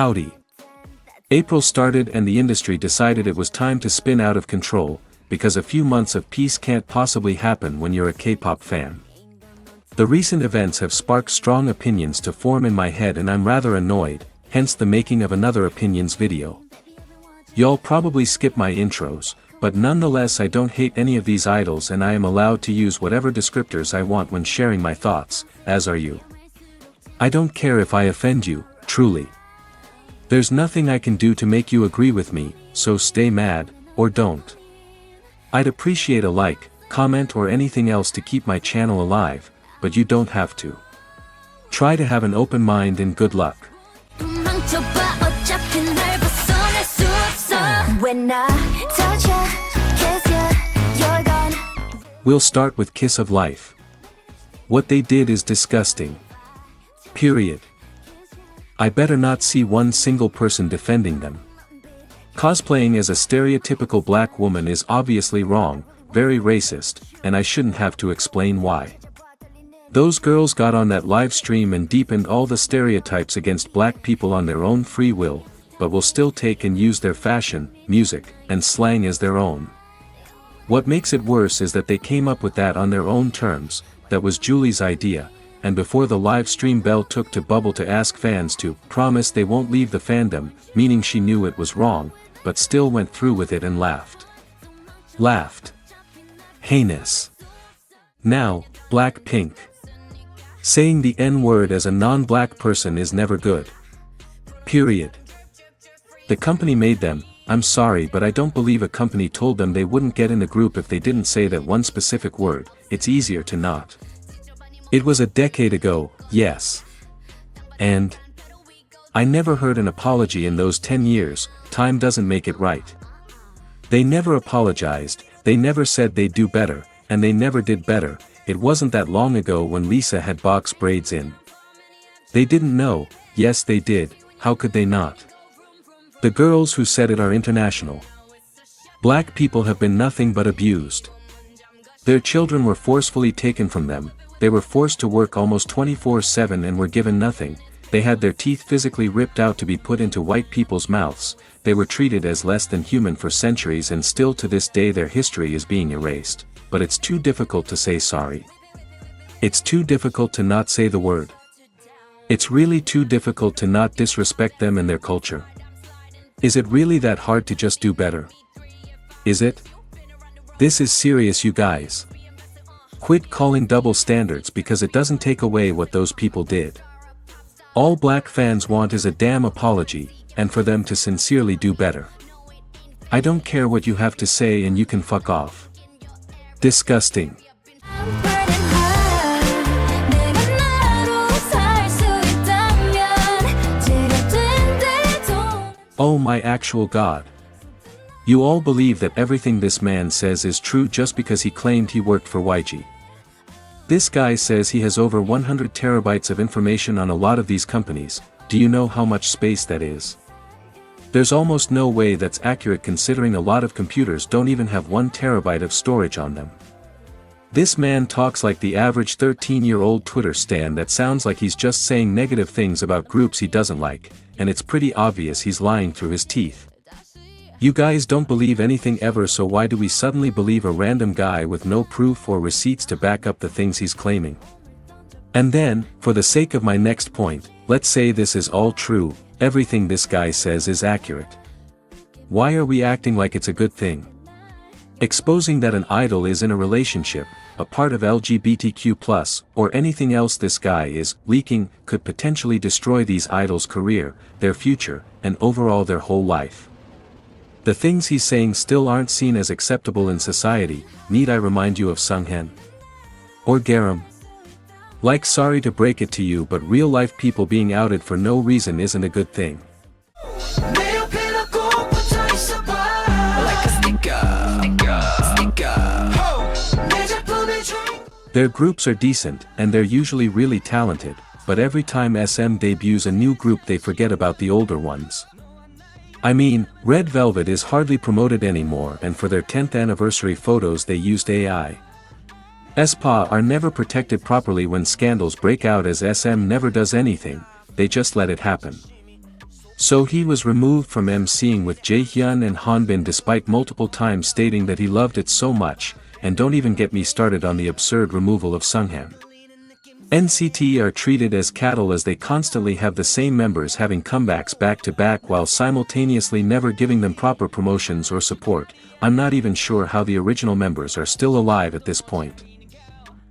Howdy. April started and the industry decided it was time to spin out of control, because a few months of peace can't possibly happen when you're a K-pop fan. The recent events have sparked strong opinions to form in my head and I'm rather annoyed, hence the making of another opinions video. Y'all probably skip my intros, but nonetheless I don't hate any of these idols and I am allowed to use whatever descriptors I want when sharing my thoughts, as are you. I don't care if I offend you, truly. There's nothing I can do to make you agree with me, so stay mad, or don't. I'd appreciate a like, comment or anything else to keep my channel alive, but you don't have to. Try to have an open mind and good luck. We'll start with Kiss of Life. What they did is disgusting. Period. I better not see one single person defending them. Cosplaying as a stereotypical black woman is obviously wrong, very racist, and I shouldn't have to explain why. Those girls got on that live stream and deepened all the stereotypes against black people on their own free will, but will still take and use their fashion, music, and slang as their own. What makes it worse is that they came up with that on their own terms, that was Julie's idea, and before the live stream bell took to bubble to ask fans to promise they won't leave the fandom, meaning she knew it was wrong, but still went through with it and laughed. Laughed. Heinous. Now, Blackpink. Saying the N-word as a non-black person is never good. Period. The company made them. I'm sorry but I don't believe a company told them they wouldn't get in the group if they didn't say that one specific word. It's easier to not. It was a decade ago, yes. And I never heard an apology in those 10 years, time doesn't make it right. They never apologized, they never said they'd do better, and they never did better. It wasn't that long ago when Lisa had box braids in. They didn't know, yes they did, how could they not? The girls who said it are international. Black people have been nothing but abused. Their children were forcefully taken from them, they were forced to work almost 24/7 and were given nothing, they had their teeth physically ripped out to be put into white people's mouths, they were treated as less than human for centuries and still to this day their history is being erased, but it's too difficult to say sorry. It's too difficult to not say the word. It's really too difficult to not disrespect them and their culture. Is it really that hard to just do better? Is it? This is serious you guys. Quit calling double standards because it doesn't take away what those people did. All black fans want is a damn apology, and for them to sincerely do better. I don't care what you have to say and you can fuck off. Disgusting. Oh my actual God. You all believe that everything this man says is true just because he claimed he worked for YG. This guy says he has over 100 terabytes of information on a lot of these companies. Do you know how much space that is? There's almost no way that's accurate considering a lot of computers don't even have 1 terabyte of storage on them. This man talks like the average 13-year-old Twitter stan that sounds like he's just saying negative things about groups he doesn't like, and it's pretty obvious he's lying through his teeth. You guys don't believe anything ever, so why do we suddenly believe a random guy with no proof or receipts to back up the things he's claiming? And then, for the sake of my next point, let's say this is all true, everything this guy says is accurate. Why are we acting like it's a good thing? Exposing that an idol is in a relationship, a part of LGBTQ+, or anything else this guy is leaking could potentially destroy these idols' career, their future, and overall their whole life. The things he's saying still aren't seen as acceptable in society. Need I remind you of Sunghae? Or Garam? Like, sorry to break it to you, but real-life people being outed for no reason isn't a good thing. Their groups are decent, and they're usually really talented, but every time SM debuts a new group they forget about the older ones. I mean, Red Velvet is hardly promoted anymore, and for their 10th anniversary photos they used AI. SPA are never protected properly when scandals break out, as SM never does anything, they just let it happen. So he was removed from emceeing with Jaehyun and Hanbin despite multiple times stating that he loved it so much, and don't even get me started on the absurd removal of Sunghan. NCT are treated as cattle as they constantly have the same members having comebacks back to back while simultaneously never giving them proper promotions or support. I'm not even sure how the original members are still alive at this point.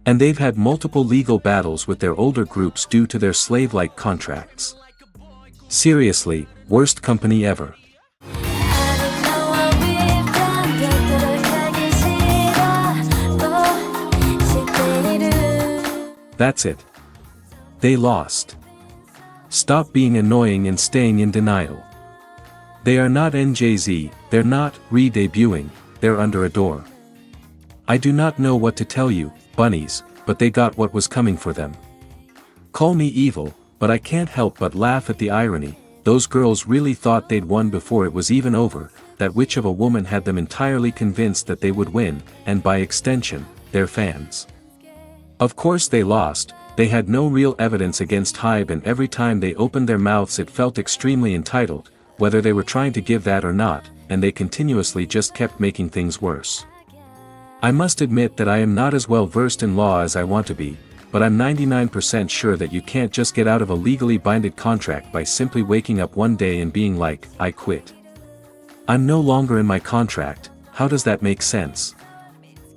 And they've had multiple legal battles with their older groups due to their slave-like contracts. Seriously, worst company ever. That's it. They lost. Stop being annoying and staying in denial. They are not NJZ, they're not re-debuting, they're under a door. I do not know what to tell you, bunnies, but they got what was coming for them. Call me evil, but I can't help but laugh at the irony. Those girls really thought they'd won before it was even over, that witch of a woman had them entirely convinced that they would win, and by extension, their fans. Of course they lost, they had no real evidence against Hybe and every time they opened their mouths it felt extremely entitled, whether they were trying to give that or not, and they continuously just kept making things worse. I must admit that I am not as well versed in law as I want to be, but I'm 99% sure that you can't just get out of a legally binded contract by simply waking up one day and being like, I quit. I'm no longer in my contract, how does that make sense?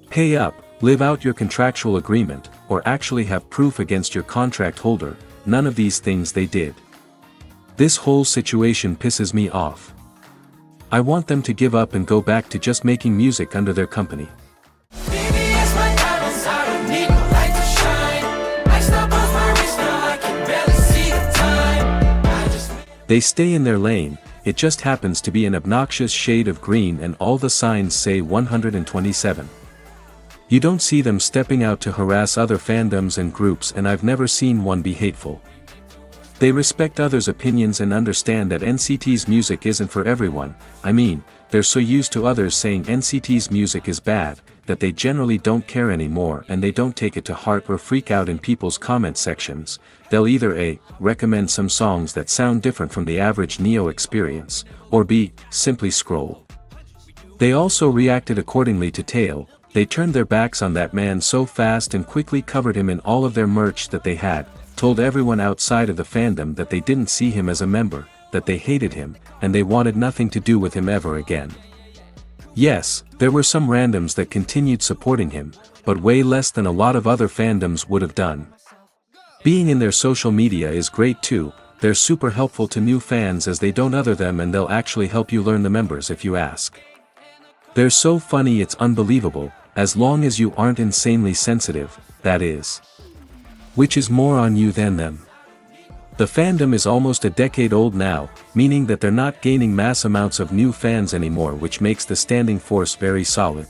Pay up, live out your contractual agreement, or actually have proof against your contract holder. None of these things they did. This whole situation pisses me off. I want them to give up and go back to just making music under their company. They stay in their lane, it just happens to be an obnoxious shade of green and all the signs say 127. You don't see them stepping out to harass other fandoms and groups and I've never seen one be hateful. They respect others' opinions and understand that NCT's music isn't for everyone. I mean, they're so used to others saying NCT's music is bad, that they generally don't care anymore and they don't take it to heart or freak out in people's comment sections. They'll either A, recommend some songs that sound different from the average Neo experience, or B, simply scroll. They also reacted accordingly to Tail. They turned their backs on that man so fast and quickly covered him in all of their merch that they had, told everyone outside of the fandom that they didn't see him as a member, that they hated him, and they wanted nothing to do with him ever again. Yes, there were some randoms that continued supporting him, but way less than a lot of other fandoms would have done. Being in their social media is great too, they're super helpful to new fans as they don't other them and they'll actually help you learn the members if you ask. They're so funny it's unbelievable, as long as you aren't insanely sensitive, that is. Which is more on you than them. The fandom is almost a decade old now, meaning that they're not gaining mass amounts of new fans anymore, which makes the standing force very solid.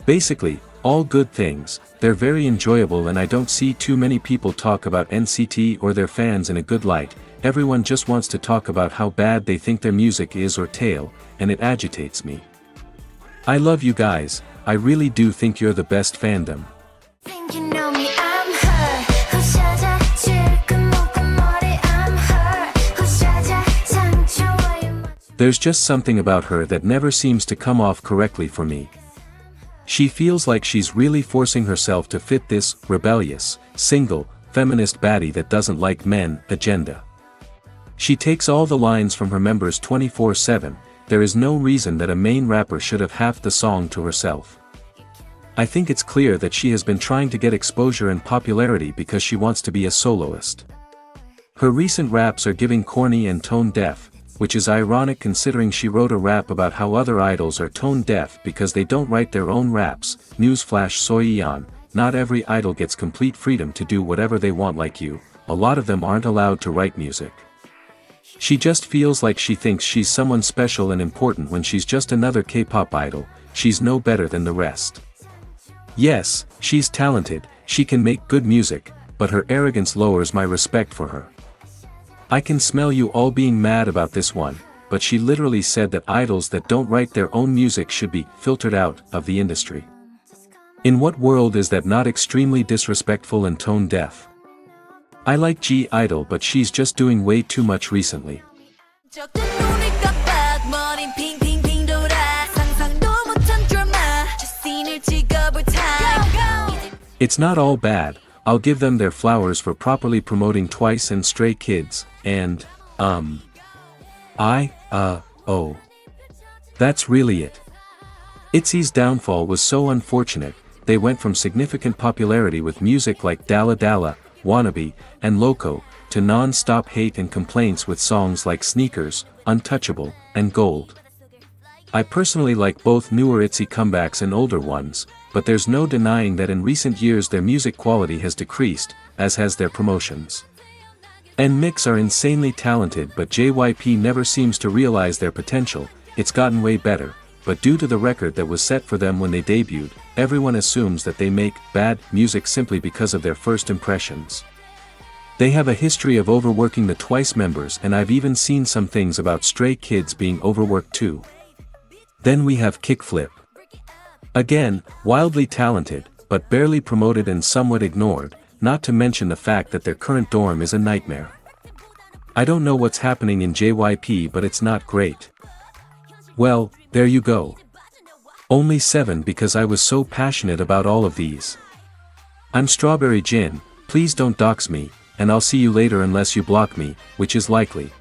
Basically, all good things, they're very enjoyable and I don't see too many people talk about NCT or their fans in a good light. Everyone just wants to talk about how bad they think their music is or Tail, and it agitates me. I love you guys, I really do think you're the best fandom. There's just something about her that never seems to come off correctly for me. She feels like she's really forcing herself to fit this rebellious, single, feminist baddie that doesn't like men agenda. She takes all the lines from her members 24/7, there is no reason that a main rapper should have half the song to herself. I think it's clear that she has been trying to get exposure and popularity because she wants to be a soloist. Her recent raps are giving corny and tone deaf, which is ironic considering she wrote a rap about how other idols are tone deaf because they don't write their own raps. Newsflash Soyeon, not every idol gets complete freedom to do whatever they want like you, a lot of them aren't allowed to write music. She just feels like she thinks she's someone special and important when she's just another K-pop idol, she's no better than the rest. Yes, she's talented, she can make good music, but her arrogance lowers my respect for her. I can smell you all being mad about this one, but she literally said that idols that don't write their own music should be filtered out of the industry. In what world is that not extremely disrespectful and tone deaf? I like G Idol, but she's just doing way too much recently. 적은 눈을 깜빡 머린 핑핑핑 돌아 상상도 못한 드라마 첫 씬을 찍어볼 time. It's not all bad, I'll give them their flowers for properly promoting Twice and Stray Kids, and, oh. That's really it. ITZY's downfall was so unfortunate, they went from significant popularity with music like Dalla Dalla, Wannabe, and Loco, to non-stop hate and complaints with songs like Sneakers, Untouchable, and Gold. I personally like both newer ITZY comebacks and older ones, but there's no denying that in recent years their music quality has decreased, as has their promotions. And Mix are insanely talented, but JYP never seems to realize their potential. It's gotten way better, but due to the record that was set for them when they debuted, everyone assumes that they make bad music simply because of their first impressions. They have a history of overworking the Twice members, and I've even seen some things about Stray Kids being overworked too. Then we have Kickflip. Again, wildly talented, but barely promoted and somewhat ignored, not to mention the fact that their current dorm is a nightmare. I don't know what's happening in JYP, but it's not great. Well, there you go. Only 7 because I was so passionate about all of these. I'm Strawberry Jin, please don't dox me, and I'll see you later unless you block me, which is likely.